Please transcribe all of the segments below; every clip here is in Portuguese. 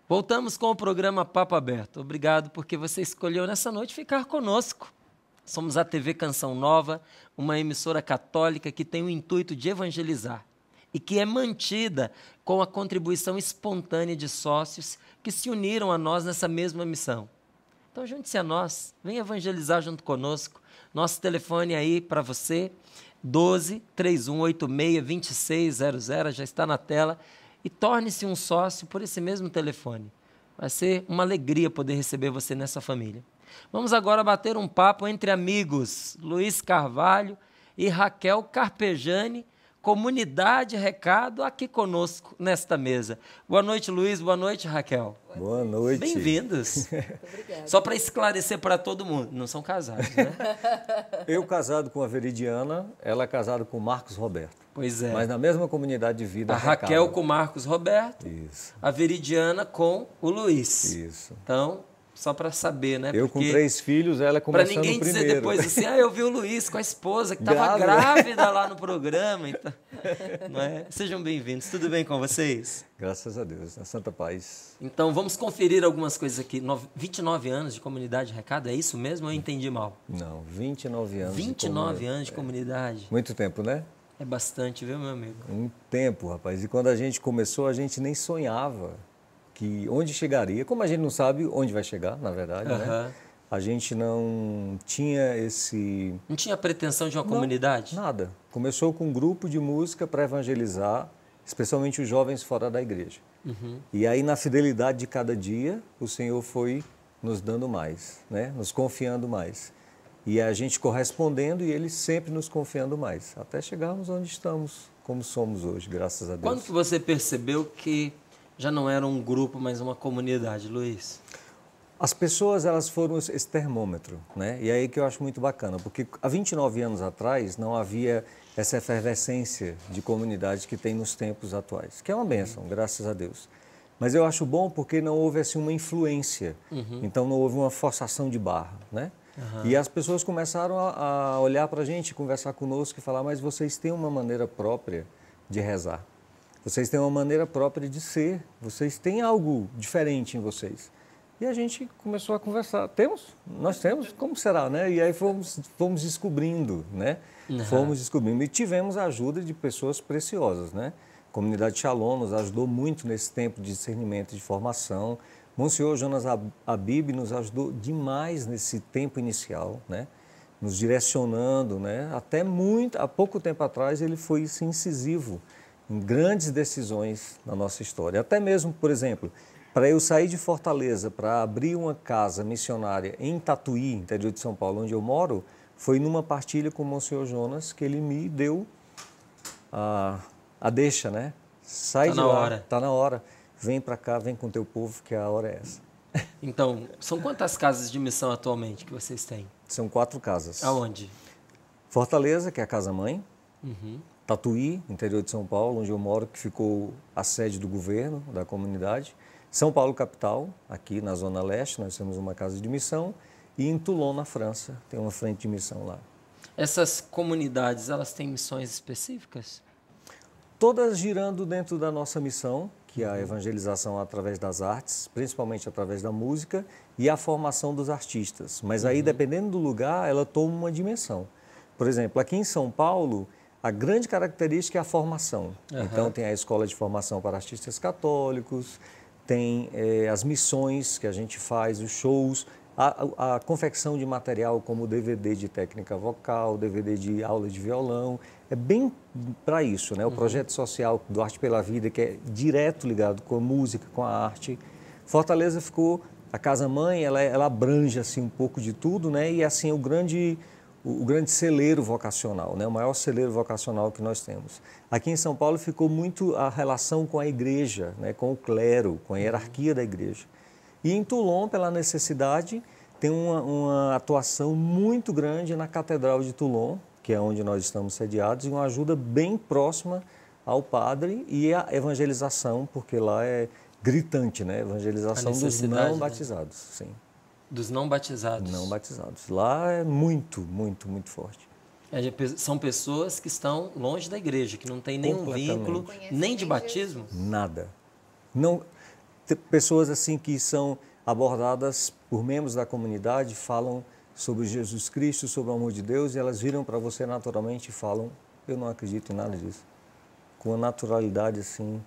Voltamos com o programa Papo Aberto. Obrigado porque você escolheu nessa noite ficar conosco. Somos a TV Canção Nova, uma emissora católica que tem o intuito de evangelizar e que é mantida com a contribuição espontânea de sócios que se uniram a nós nessa mesma missão. Então, junte-se a nós, venha evangelizar junto conosco. Nosso telefone aí para você, 12-3186-2600, já está na tela. E torne-se um sócio por esse mesmo telefone. Vai ser uma alegria poder receber você nessa família. Vamos agora bater um papo entre amigos. Luiz Carvalho e Raquel Carpegiani, Comunidade Recado, aqui conosco nesta mesa. Boa noite, Luiz. Boa noite, Raquel. Boa noite. Bem-vindos. Só para esclarecer para todo mundo, não são casados, né? Eu casado com a Veridiana, ela é casada com o Marcos Roberto. Pois é. Mas na mesma comunidade de vida. A Raquel com o Marcos Roberto. Isso. A Veridiana com o Luiz. Isso. Então, só para saber, né? Eu com 3 filhos, ela começando primeiro. Para ninguém dizer depois assim, eu vi o Luiz com a esposa que estava grávida lá no programa. Então, não é? Sejam bem-vindos. Tudo bem com vocês? Graças a Deus, na santa paz. Então, vamos conferir algumas coisas aqui. 29 anos de Comunidade Recado, é isso mesmo ou eu entendi mal? Não, 29 anos 29 anos de comunidade. Muito tempo, né? É bastante, viu, meu amigo? Um tempo, rapaz. E quando a gente começou, a gente nem sonhava que onde chegaria. Como a gente não sabe onde vai chegar, na verdade, né? A gente não tinha esse... Não tinha pretensão de uma comunidade? Nada. Começou com um grupo de música para evangelizar, especialmente os jovens fora da igreja. E aí, na fidelidade de cada dia, o Senhor foi nos dando mais, né? Nos confiando mais. E a gente correspondendo e Ele sempre nos confiando mais, até chegarmos onde estamos, como somos hoje, graças a Deus. Quando que você percebeu que já não era um grupo, mas uma comunidade, Luiz? As pessoas, elas foram esse termômetro, né? E aí que eu acho muito bacana, porque há 29 anos atrás não havia essa efervescência de comunidade que tem nos tempos atuais, que é uma bênção, graças a Deus. Mas eu acho bom porque não houve assim uma influência, então não houve uma forçação de barra, né? E as pessoas começaram a olhar para a gente, conversar conosco e falar, mas vocês têm uma maneira própria de rezar, vocês têm uma maneira própria de ser, vocês têm algo diferente em vocês. E a gente começou a conversar, nós temos, como será, né? E aí fomos descobrindo, né? Fomos descobrindo e tivemos a ajuda de pessoas preciosas, né? A comunidade Shalom nos ajudou muito nesse tempo de discernimento, de formação. Monsenhor Jonas Abib nos ajudou demais nesse tempo inicial, né? Nos direcionando, né? Até há pouco tempo atrás ele foi incisivo em grandes decisões na nossa história. Até mesmo, por exemplo, para eu sair de Fortaleza para abrir uma casa missionária em Tatuí, interior de São Paulo, onde eu moro, foi numa partilha com o Monsenhor Jonas que ele me deu a deixa, né? Sai de lá, tá na hora. Vem para cá, vem com teu povo, que a hora é essa. Então, são quantas casas de missão atualmente que vocês têm? São 4 casas. Aonde? Fortaleza, que é a casa-mãe. Tatuí, interior de São Paulo, onde eu moro, que ficou a sede do governo, da comunidade. São Paulo, capital, aqui na Zona Leste, nós temos uma casa de missão. E em Toulon, na França, tem uma frente de missão lá. Essas comunidades, elas têm missões específicas? Todas girando dentro da nossa missão, que é a evangelização através das artes, principalmente através da música e a formação dos artistas. Mas aí, dependendo do lugar, ela toma uma dimensão. Por exemplo, aqui em São Paulo, a grande característica é a formação. Então, tem a escola de formação para artistas católicos, tem as missões que a gente faz, os shows, a confecção de material como DVD de técnica vocal, DVD de aula de violão. É bem para isso, né? O projeto social do Arte pela Vida, que é direto ligado com a música, com a arte. Fortaleza ficou, a casa-mãe, ela abrange assim, um pouco de tudo, né? E assim, o grande celeiro vocacional, né? O maior celeiro vocacional que nós temos. Aqui em São Paulo ficou muito a relação com a igreja, né? Com o clero, com a hierarquia da igreja. E em Toulon, pela necessidade, tem uma atuação muito grande na Catedral de Toulon, que é onde nós estamos sediados, e uma ajuda bem próxima ao padre e a evangelização, porque lá é gritante, né? Evangelização dos não batizados, sim. Dos não batizados. Não batizados. Lá é muito, muito, muito forte. São pessoas que estão longe da igreja, que não tem nenhum vínculo, nem de batismo? Nada. Não, pessoas assim que são abordadas por membros da comunidade, falam sobre Jesus Cristo, sobre o amor de Deus, e elas viram para você naturalmente e falam, eu não acredito em nada disso. Com uma naturalidade assim,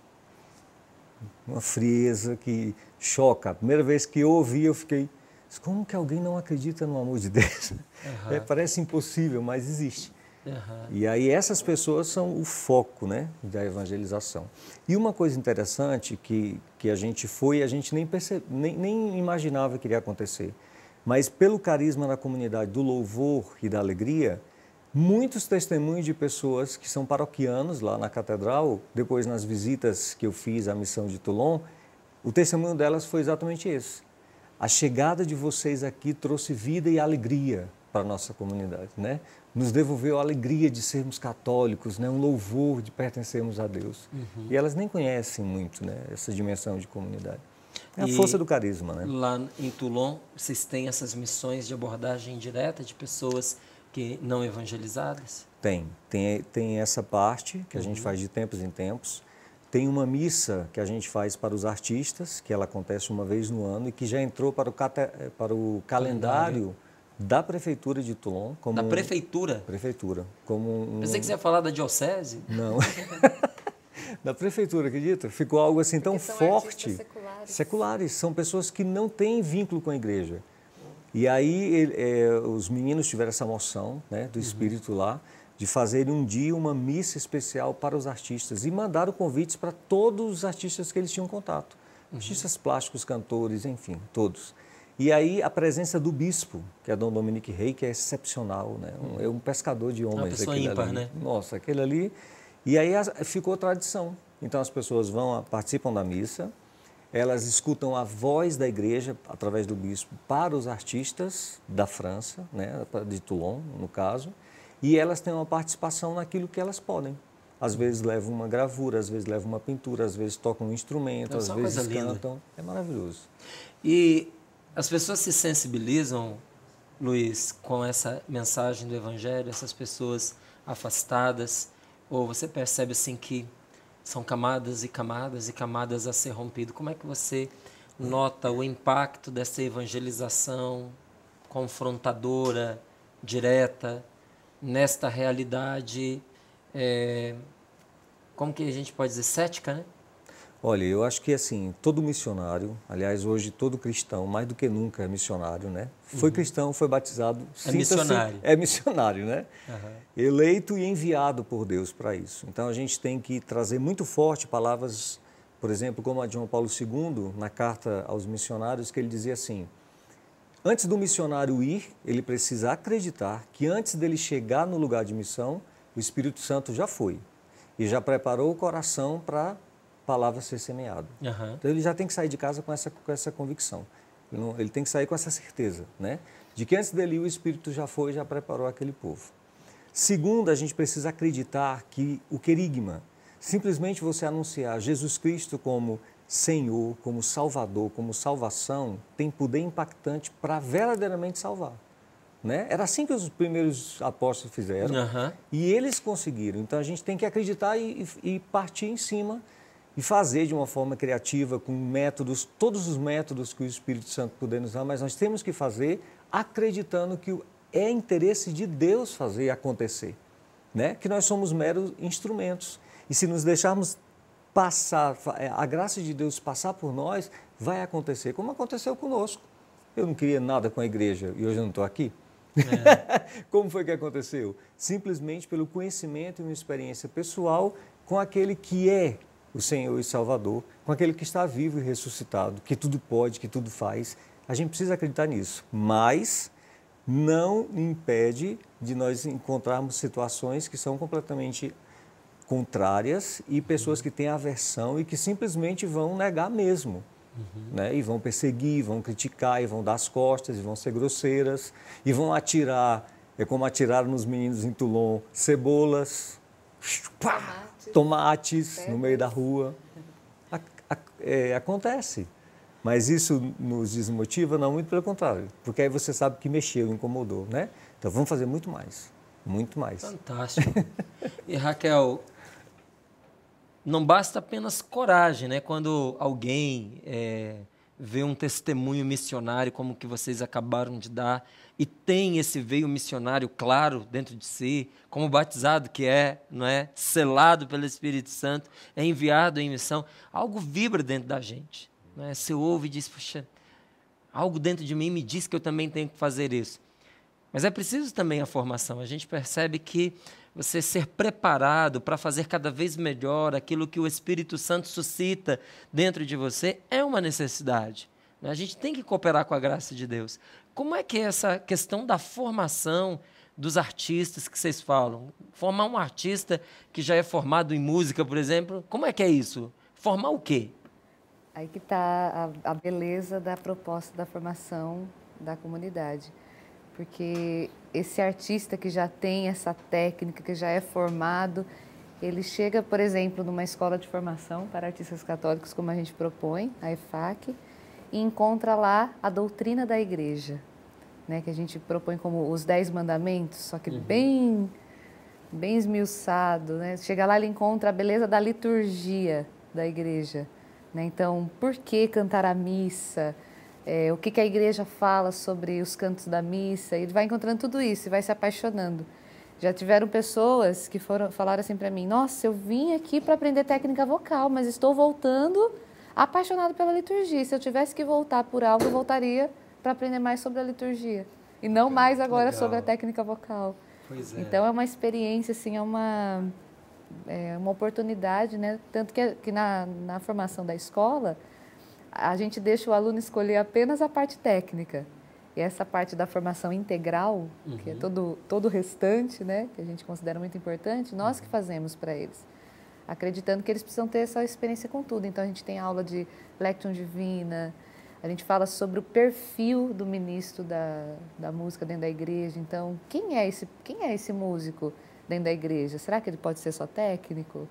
uma frieza que choca. A primeira vez que eu ouvi, eu fiquei, como que alguém não acredita no amor de Deus? Parece impossível, mas existe. E aí essas pessoas são o foco, né, da evangelização. E uma coisa interessante que a gente nem imaginava que iria acontecer, mas pelo carisma na comunidade do louvor e da alegria, muitos testemunhos de pessoas que são paroquianos lá na catedral, depois nas visitas que eu fiz à missão de Toulon, o testemunho delas foi exatamente esse. A chegada de vocês aqui trouxe vida e alegria para a nossa comunidade, né? Nos devolveu a alegria de sermos católicos, né? Um louvor de pertencermos a Deus. E elas nem conhecem muito, né, essa dimensão de comunidade. É a força do carisma, né? Lá em Toulon, vocês têm essas missões de abordagem direta de pessoas que não evangelizadas? Tem essa parte que a gente faz de tempos em tempos. Tem uma missa que a gente faz para os artistas, que ela acontece uma vez no ano e que já entrou para o calendário da Prefeitura de Toulon. Da Prefeitura? Prefeitura. Pensei que você ia falar da Diocese. Não. Da Prefeitura, acredita? Ficou algo assim tão forte. Seculares. São pessoas que não têm vínculo com a igreja. E aí os meninos tiveram essa moção, né, do Espírito lá, de fazerem um dia uma missa especial para os artistas e mandaram convites para todos os artistas que eles tinham contato. Artistas plásticos, cantores, enfim, todos. E aí a presença do bispo, que é Dom Dominique Rey, que é excepcional, né? É um pescador de homens. Uma pessoa ímpar, ali. Né? Nossa, aquele ali. E aí ficou tradição. Então as pessoas participam da missa, elas escutam a voz da igreja, através do bispo, para os artistas da França, né, de Toulon, no caso, e elas têm uma participação naquilo que elas podem. Às vezes levam uma gravura, às vezes levam uma pintura, às vezes tocam um instrumento, às vezes cantam. É maravilhoso. E as pessoas se sensibilizam, Luiz, com essa mensagem do Evangelho, essas pessoas afastadas, ou você percebe assim que são camadas e camadas e camadas a ser rompido? Como é que você nota o impacto dessa evangelização confrontadora, direta, nesta realidade, como que a gente pode dizer, cética, né? Olha, eu acho que assim, todo missionário, aliás, hoje todo cristão, mais do que nunca é missionário, né? Foi cristão, foi batizado. É missionário. É missionário, né? Eleito e enviado por Deus para isso. Então a gente tem que trazer muito forte palavras, por exemplo, como a de João Paulo II, na carta aos missionários, que ele dizia assim, antes do missionário ir, ele precisa acreditar que antes dele chegar no lugar de missão, o Espírito Santo já foi e já preparou o coração para palavra ser semeado. Então ele já tem que sair de casa com essa convicção. Ele tem que sair com essa certeza, né? De que antes dele o Espírito já foi e já preparou aquele povo. Segundo, a gente precisa acreditar que o querigma, simplesmente você anunciar Jesus Cristo como Senhor, como Salvador, como salvação, tem poder impactante para verdadeiramente salvar. Né? Era assim que os primeiros apóstolos fizeram e eles conseguiram. Então a gente tem que acreditar e partir em cima e fazer de uma forma criativa, com métodos, todos os métodos que o Espírito Santo puder nos dar, mas nós temos que fazer acreditando que é interesse de Deus fazer acontecer, né? Que nós somos meros instrumentos. E se nos deixarmos passar, a graça de Deus passar por nós, vai acontecer, como aconteceu conosco. Eu não queria nada com a igreja e hoje eu não estou aqui. Como foi que aconteceu? Simplesmente pelo conhecimento e uma experiência pessoal com aquele que é o Senhor e Salvador, com aquele que está vivo e ressuscitado, que tudo pode, que tudo faz. A gente precisa acreditar nisso, mas não impede de nós encontrarmos situações que são completamente contrárias e pessoas que têm aversão e que simplesmente vão negar mesmo. Né? E vão perseguir, vão criticar, e vão dar as costas, e vão ser grosseiras, e vão atirar, como atiraram nos meninos em Toulon, cebolas, tomates no meio da rua. Acontece. Mas isso nos desmotiva? Não, muito pelo contrário. Porque aí você sabe que mexeu, incomodou, né? Então vamos fazer muito mais. Muito mais. Fantástico. E Raquel, não basta apenas coragem, né? Quando alguém vê um testemunho missionário como o que vocês acabaram de dar e tem esse veio missionário claro dentro de si, como batizado que é, não é? Selado pelo Espírito Santo, é enviado em missão, algo vibra dentro da gente. Não é? Você ouve e diz, puxa, algo dentro de mim me diz que eu também tenho que fazer isso. Mas é preciso também a formação. A gente percebe que você ser preparado para fazer cada vez melhor aquilo que o Espírito Santo suscita dentro de você é uma necessidade. A gente tem que cooperar com a graça de Deus. Como é que é essa questão da formação dos artistas que vocês falam? Formar um artista que já é formado em música, por exemplo, como é que é isso? Formar o quê? Aí que está a beleza da proposta da formação da comunidade. Porque esse artista que já tem essa técnica, que já é formado, ele chega, por exemplo, numa escola de formação para artistas católicos, como a gente propõe, a EFAC, e encontra lá a doutrina da igreja, né, que a gente propõe como os 10 mandamentos, só que bem esmiuçado, né? Chega lá, ele encontra a beleza da liturgia da igreja, né? Então, por que cantar a missa? O que a igreja fala sobre os cantos da missa? Ele vai encontrando tudo isso e vai se apaixonando. Já tiveram pessoas que falaram assim para mim, nossa, eu vim aqui para aprender técnica vocal, mas estou voltando apaixonado pela liturgia. Se eu tivesse que voltar por algo, eu voltaria para aprender mais sobre a liturgia. E não mais agora sobre a técnica vocal. Pois é. Então é uma experiência, assim, é uma oportunidade, né? Tanto que na formação da escola, a gente deixa o aluno escolher apenas a parte técnica. E essa parte da formação integral, que é todo o restante, né, que a gente considera muito importante, nós que fazemos para eles. Acreditando que eles precisam ter essa experiência com tudo. Então, a gente tem aula de Lectio Divina, a gente fala sobre o perfil do ministro da música dentro da igreja. Então, quem é esse músico dentro da igreja? Será que ele pode ser só técnico?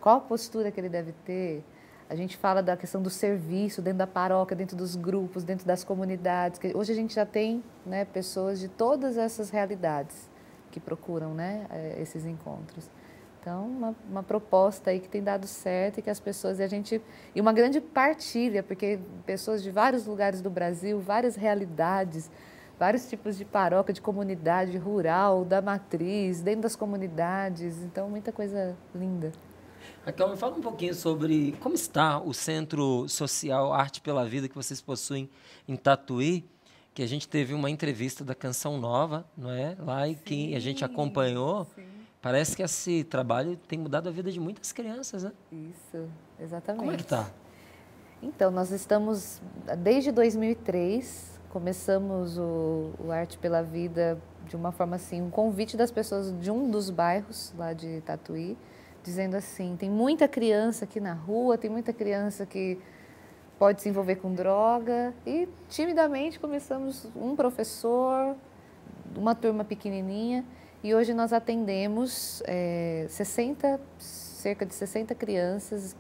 Qual a postura que ele deve ter? A gente fala da questão do serviço dentro da paróquia, dentro dos grupos, dentro das comunidades. Hoje a gente já tem, né, pessoas de todas essas realidades que procuram, né, esses encontros. Então, uma proposta aí que tem dado certo e que as pessoas... E uma grande partilha, porque pessoas de vários lugares do Brasil, várias realidades, vários tipos de paróquia, de comunidade rural, da matriz, dentro das comunidades. Então, muita coisa linda. Raquel, me fala um pouquinho sobre como está o Centro Social Arte pela Vida que vocês possuem em Tatuí, que a gente teve uma entrevista da Canção Nova, não é? Lá e que a gente acompanhou. Sim. Parece que esse trabalho tem mudado a vida de muitas crianças, né? Isso, exatamente. Como é que está? Então, nós estamos, desde 2003, começamos o Arte pela Vida de uma forma assim, um convite das pessoas de um dos bairros lá de Tatuí, dizendo assim, tem muita criança aqui na rua, tem muita criança que pode se envolver com droga, e timidamente começamos um professor, uma turma pequenininha, e hoje nós atendemos cerca de 60 crianças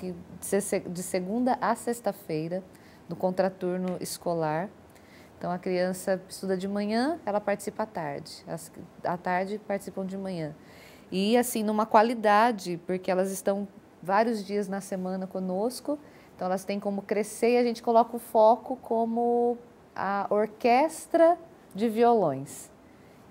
de segunda a sexta-feira, no contraturno escolar. Então, a criança estuda de manhã, ela participa à tarde. À tarde, participam de manhã. E, assim, numa qualidade, porque elas estão vários dias na semana conosco, então elas têm como crescer e a gente coloca o foco como a orquestra de violões.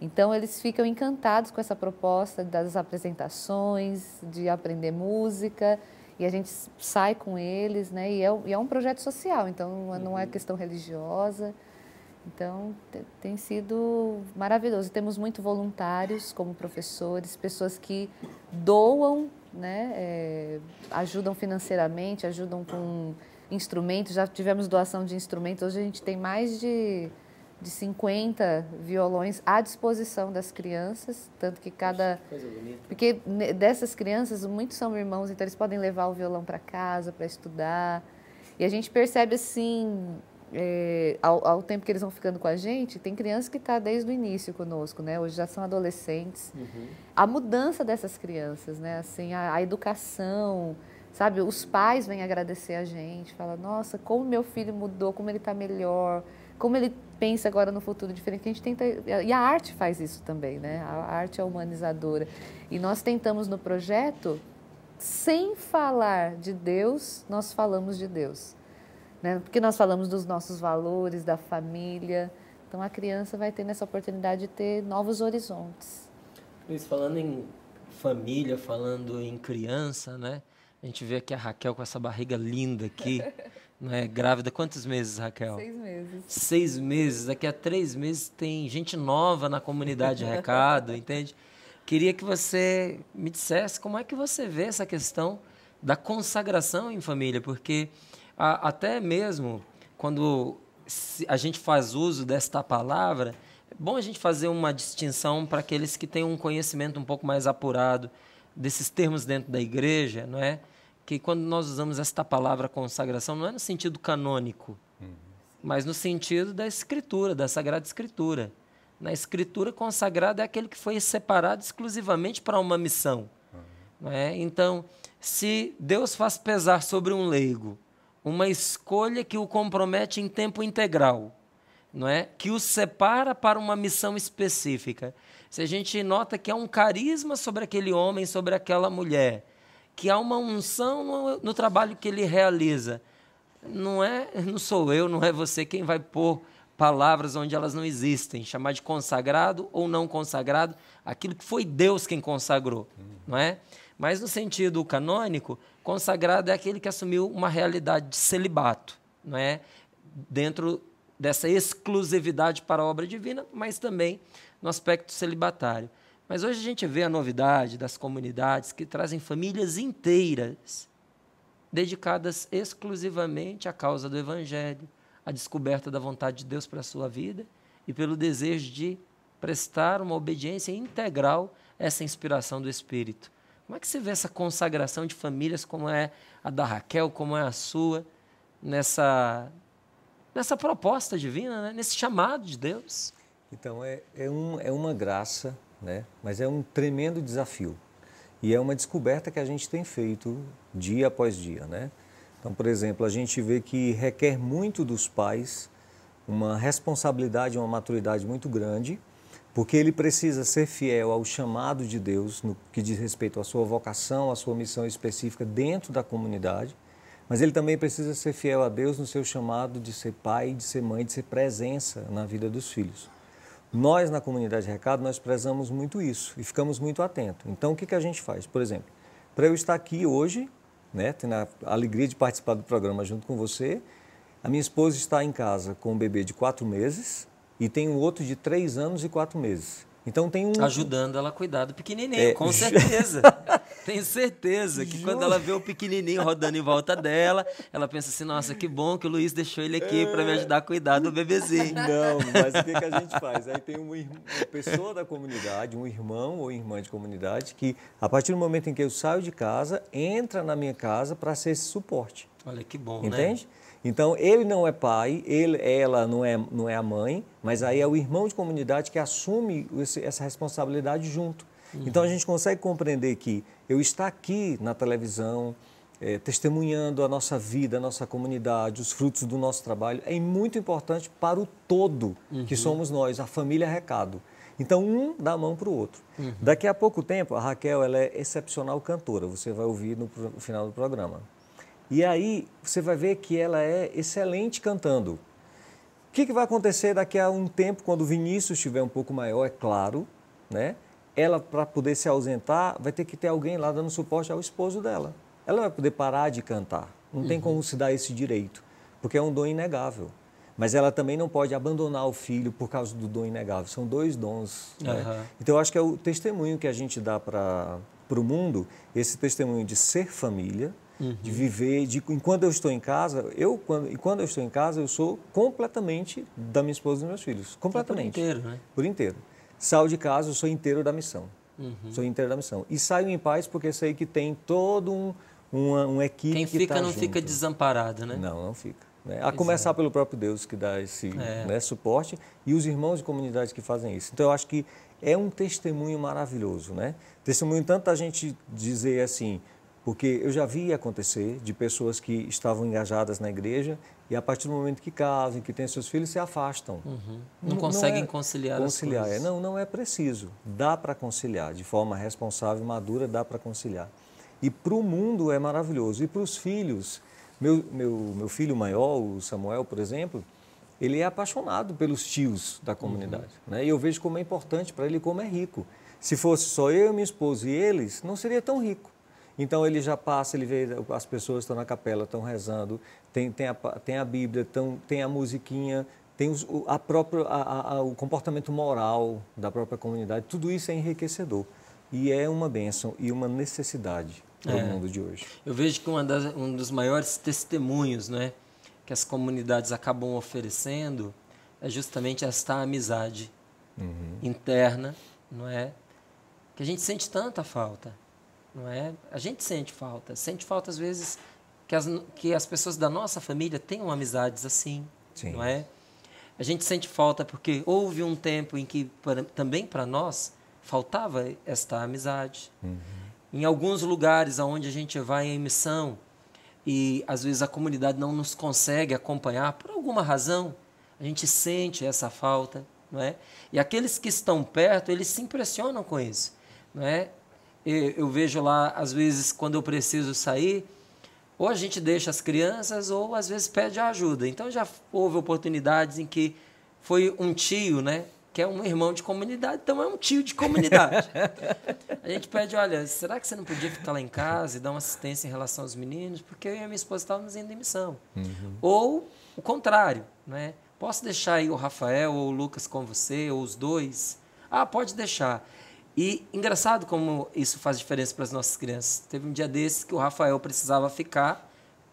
Então, eles ficam encantados com essa proposta das apresentações, de aprender música, e a gente sai com eles, né? E é um projeto social, então não é questão religiosa. Então, tem sido maravilhoso. Temos muitos voluntários como professores, pessoas que doam, né? Ajudam financeiramente, ajudam com instrumentos. Já tivemos doação de instrumentos. Hoje a gente tem mais de 50 violões à disposição das crianças, tanto que porque dessas crianças, muitos são irmãos, então eles podem levar o violão para casa, para estudar. E a gente percebe assim... ao tempo que eles vão ficando com a gente, tem criança que está desde o início conosco, né? Hoje já são adolescentes. A mudança dessas crianças, né? Assim, a educação, sabe? Os pais vêm agradecer a gente, falam, nossa, como meu filho mudou, como ele está melhor, como ele pensa agora no futuro diferente. Que a gente tenta... E a arte faz isso também, né? A arte é humanizadora. E nós tentamos no projeto sem falar de Deus, nós falamos de Deus, né? Porque nós falamos dos nossos valores, da família. Então, a criança vai ter essa oportunidade de ter novos horizontes. Luiz, falando em família, falando em criança, né? A gente vê aqui a Raquel com essa barriga linda aqui, né? Grávida, quantos meses, Raquel? 6 meses. 6 meses. Daqui a 3 meses tem gente nova na comunidade Recado, entende? Queria que você me dissesse como é que você vê essa questão da consagração em família, porque até mesmo quando a gente faz uso desta palavra, é bom a gente fazer uma distinção para aqueles que têm um conhecimento um pouco mais apurado desses termos dentro da igreja, não é? Que quando nós usamos esta palavra consagração, não é no sentido canônico, mas no sentido da Escritura, da Sagrada Escritura. Na Escritura, consagrado é aquele que foi separado exclusivamente para uma missão. Não é? Então, se Deus faz pesar sobre um leigo uma escolha que o compromete em tempo integral, não é? Que o separa para uma missão específica. Se a gente nota que há um carisma sobre aquele homem, sobre aquela mulher, que há uma unção no trabalho que ele realiza, não sou eu, não é você quem vai pôr palavras onde elas não existem, chamar de consagrado ou não consagrado, aquilo que foi Deus quem consagrou, não é? Mas no sentido canônico, consagrado é aquele que assumiu uma realidade de celibato, não é? Dentro dessa exclusividade para a obra divina, mas também no aspecto celibatário. Mas hoje a gente vê a novidade das comunidades que trazem famílias inteiras dedicadas exclusivamente à causa do Evangelho, à descoberta da vontade de Deus para a sua vida e pelo desejo de prestar uma obediência integral a essa inspiração do Espírito. Como é que você vê essa consagração de famílias como é a da Raquel, como é a sua, nessa proposta divina, né? Nesse chamado de Deus? Então, é uma graça, né? Mas é um tremendo desafio. E é uma descoberta que a gente tem feito dia após dia, né? Então, por exemplo, a gente vê que requer muito dos pais uma responsabilidade, uma maturidade muito grande, porque ele precisa ser fiel ao chamado de Deus no que diz respeito à sua vocação, à sua missão específica dentro da comunidade, mas ele também precisa ser fiel a Deus no seu chamado de ser pai, de ser mãe, de ser presença na vida dos filhos. Nós, na comunidade Recado, nós prezamos muito isso e ficamos muito atentos. Então, o que a gente faz? Por exemplo, para eu estar aqui hoje, né, tendo a alegria de participar do programa junto com você, a minha esposa está em casa com um bebê de 4 meses e tem um outro de 3 anos e 4 meses. Então tem ajudando ela a cuidar do pequenininho, com certeza. Tenho certeza que quando ela vê o pequenininho rodando em volta dela, ela pensa assim, nossa, que bom que o Luiz deixou ele aqui para me ajudar a cuidar do bebezinho. Não, mas o que a gente faz? Aí tem uma pessoa da comunidade, um irmão ou irmã de comunidade, que a partir do momento em que eu saio de casa, entra na minha casa para ser esse suporte. Olha que bom, entende? Né? Então, ele não é pai, ela não é a mãe, mas aí é o irmão de comunidade que assume essa responsabilidade junto. Então, a gente consegue compreender que eu estar aqui na televisão, testemunhando a nossa vida, a nossa comunidade, os frutos do nosso trabalho, é muito importante para o todo que somos nós, a família Recado. Então, um dá a mão para o outro. Daqui a pouco tempo, a Raquel ela é excepcional cantora, você vai ouvir no final do programa. E aí você vai ver que ela é excelente cantando. O que vai acontecer daqui a um tempo, quando o Vinícius estiver um pouco maior, é claro, né? Ela, para poder se ausentar, vai ter que ter alguém lá dando suporte ao esposo dela. Ela vai poder parar de cantar. Não tem como se dar esse direito, porque é um dom inegável. Mas ela também não pode abandonar o filho por causa do dom inegável. São 2 dons. Né? Então, eu acho que é o testemunho que a gente dá para o mundo, esse testemunho de ser família, de viver, enquanto eu estou em casa, quando eu estou em casa, eu sou completamente da minha esposa e dos meus filhos. Completamente. Por inteiro, né? Por inteiro. Saio de casa, eu sou inteiro da missão. Sou inteiro da missão. E saio em paz porque sei que tem todo uma equipe que está junto. Quem fica não fica desamparado, né? Não fica. Né? A começar pelo próprio Deus que dá esse suporte e os irmãos de comunidade que fazem isso. Então, eu acho que é um testemunho maravilhoso, né? Testemunho tanto a gente dizer assim, porque eu já vi acontecer de pessoas que estavam engajadas na igreja e a partir do momento que casam, que têm seus filhos, se afastam. Não conseguem conciliar as coisas. Não é preciso. Dá para conciliar, de forma responsável e madura, dá para conciliar. E para o mundo é maravilhoso. E para os filhos, meu filho maior, o Samuel, por exemplo, ele é apaixonado pelos tios da comunidade. Né? E eu vejo como é importante para ele, como é rico. Se fosse só eu, minha esposa e eles, não seria tão rico. Então ele já passa, ele vê as pessoas estão na capela, estão rezando, tem a Bíblia, tem a musiquinha, tem o comportamento moral da própria comunidade. Tudo isso é enriquecedor. E é uma bênção e uma necessidade para o mundo de hoje. Eu vejo que um dos maiores testemunhos, né, que as comunidades acabam oferecendo é justamente esta amizade interna, não é? Que a gente sente tanta falta, não é? A gente sente falta às vezes que as pessoas da nossa família tenham amizades assim, Sim. não é? A gente sente falta porque houve um tempo em que também para nós faltava esta amizade. Em alguns lugares onde a gente vai em missão e às vezes a comunidade não nos consegue acompanhar por alguma razão, a gente sente essa falta, não é? E aqueles que estão perto, eles se impressionam com isso, não é? Eu vejo lá, às vezes, quando eu preciso sair, ou a gente deixa as crianças ou às vezes pede ajuda. Então já houve oportunidades em que foi um tio, né, que é um irmão de comunidade, então é um tio de comunidade. A gente pede, olha, será que você não podia ficar lá em casa e dar uma assistência em relação aos meninos? Porque eu e a minha esposa estávamos indo em missão. Ou o contrário, né? Posso deixar aí o Rafael ou o Lucas com você, ou os dois? Ah, pode deixar. E engraçado como isso faz diferença para as nossas crianças. Teve um dia desses que o Rafael precisava ficar,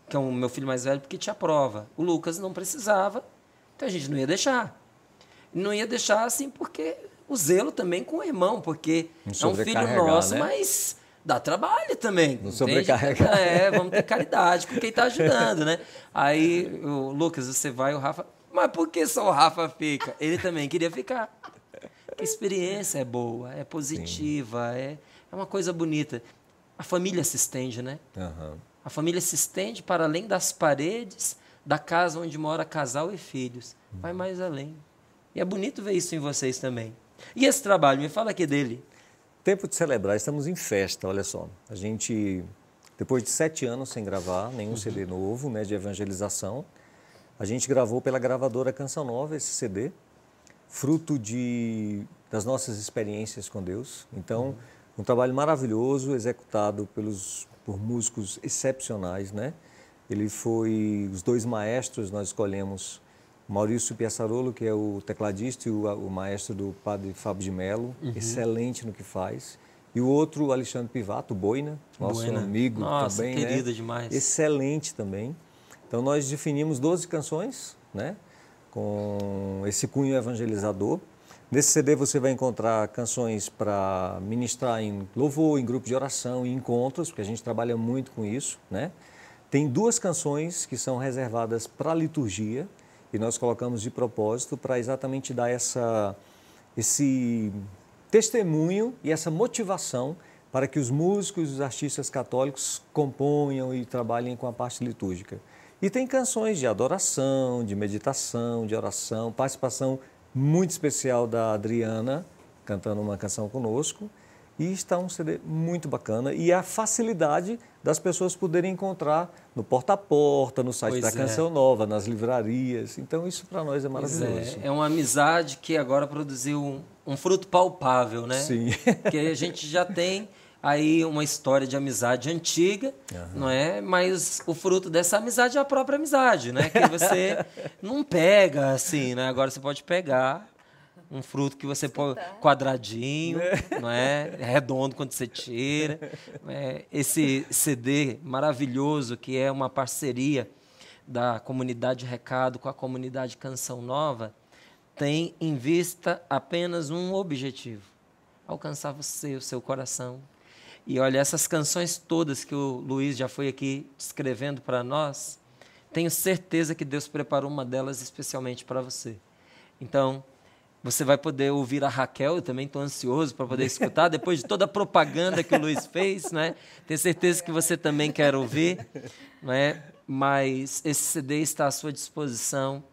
que é o meu filho mais velho, porque tinha prova. O Lucas não precisava, então a gente não ia deixar. Não ia deixar assim porque o zelo também com o irmão, porque é um filho nosso, né? Mas dá trabalho também. Não sobrecarregar. Vamos ter caridade com quem está ajudando, né? Aí o Lucas, você vai, o Rafa... Mas por que só o Rafa fica? Ele também queria ficar. A experiência é boa, é positiva, é uma coisa bonita. A família se estende, né? A família se estende para além das paredes da casa onde mora casal e filhos. Vai mais além. E é bonito ver isso em vocês também. E esse trabalho, me fala aqui dele. Tempo de celebrar, estamos em festa, olha só. A gente, depois de 7 anos sem gravar nenhum CD novo, né, de evangelização, a gente gravou pela gravadora Canção Nova esse CD, fruto das nossas experiências com Deus. Então, um trabalho maravilhoso, executado por músicos excepcionais, né? Os 2 maestros, nós escolhemos Maurício Piaçarolo, que é o tecladista e o maestro do padre Fábio de Mello, excelente no que faz. E o outro, Alexandre Pivato, Boina, nosso amigo também. Nossa, querida demais. Excelente também. Então, nós definimos 12 canções, né, com esse cunho evangelizador. Nesse CD você vai encontrar canções para ministrar em louvor, em grupo de oração, em encontros, porque a gente trabalha muito com isso, né? Tem 2 canções que são reservadas para a liturgia, e nós colocamos de propósito para exatamente dar esse testemunho e essa motivação para que os músicos e os artistas católicos componham e trabalhem com a parte litúrgica. E tem canções de adoração, de meditação, de oração, participação muito especial da Adriana, cantando uma canção conosco. E está um CD muito bacana. E a facilidade das pessoas poderem encontrar no porta a porta, no site da Canção Nova, nas livrarias. Então, isso para nós é maravilhoso. É uma amizade que agora produziu um fruto palpável, né? Sim. Porque a gente já tem aí uma história de amizade antiga, não é? Mas o fruto dessa amizade é a própria amizade, né? Que você não pega assim, né? Agora você pode pegar um fruto que você põe quadradinho, não é? É redondo quando você tira. Esse CD maravilhoso que é uma parceria da comunidade Recado com a comunidade Canção Nova tem em vista apenas um objetivo: alcançar você, o seu coração. E olha, essas canções todas que o Luiz já foi aqui descrevendo para nós, tenho certeza que Deus preparou uma delas especialmente para você. Então, você vai poder ouvir a Raquel, eu também estou ansioso para poder escutar, depois de toda a propaganda que o Luiz fez, né? Tenho certeza que você também quer ouvir, né? Mas esse CD está à sua disposição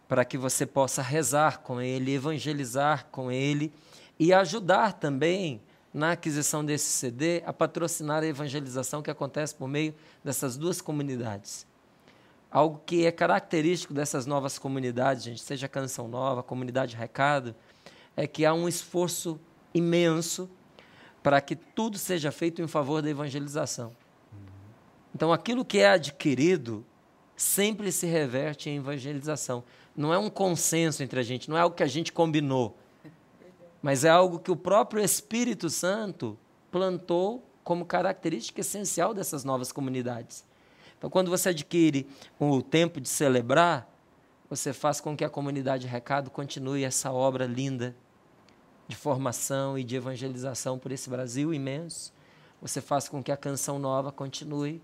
para que você possa rezar com ele, evangelizar com ele e ajudar também na aquisição desse CD, a patrocinar a evangelização que acontece por meio dessas duas comunidades. Algo que é característico dessas novas comunidades, gente, seja Canção Nova, Comunidade Recado, é que há um esforço imenso para que tudo seja feito em favor da evangelização. Então, aquilo que é adquirido sempre se reverte em evangelização. Não é um consenso entre a gente, não é algo que a gente combinou, mas é algo que o próprio Espírito Santo plantou como característica essencial dessas novas comunidades. Então, quando você adquire o tempo de celebrar, você faz com que a comunidade Recado continue essa obra linda de formação e de evangelização por esse Brasil imenso. Você faz com que a Canção Nova continue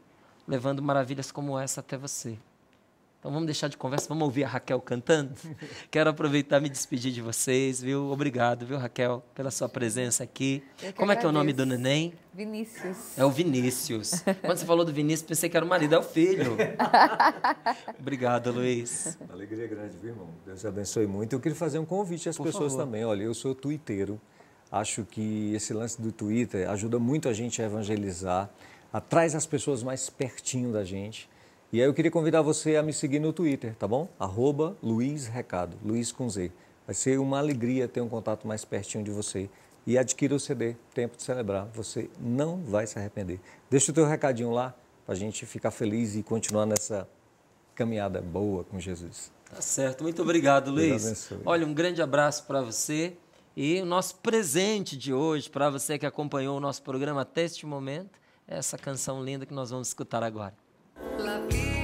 levando maravilhas como essa até você. Então vamos deixar de conversa, vamos ouvir a Raquel cantando? Quero aproveitar e me despedir de vocês, viu? Obrigado, viu, Raquel, pela sua presença aqui. Como é que é o nome do neném? Vinícius. É o Vinícius. Quando você falou do Vinícius, pensei que era o marido, é o filho. Obrigado, Luiz. Alegria grande, viu, irmão? Deus abençoe muito. Eu queria fazer um convite às Por pessoas favor. também. Olha, eu sou tuiteiro. Acho que esse lance do Twitter ajuda muito a gente a evangelizar, traz as pessoas mais pertinho da gente. E aí eu queria convidar você a me seguir no Twitter, tá bom? @LuizRecado, Luiz com Z. Vai ser uma alegria ter um contato mais pertinho de você. E adquira o CD, Tempo de Celebrar. Você não vai se arrepender. Deixa o teu recadinho lá para a gente ficar feliz e continuar nessa caminhada boa com Jesus. Tá certo, muito obrigado, Deus Luiz. abençoe. Olha, um grande abraço para você. E o nosso presente de hoje, para você que acompanhou o nosso programa até este momento, é essa canção linda que nós vamos escutar agora. La vida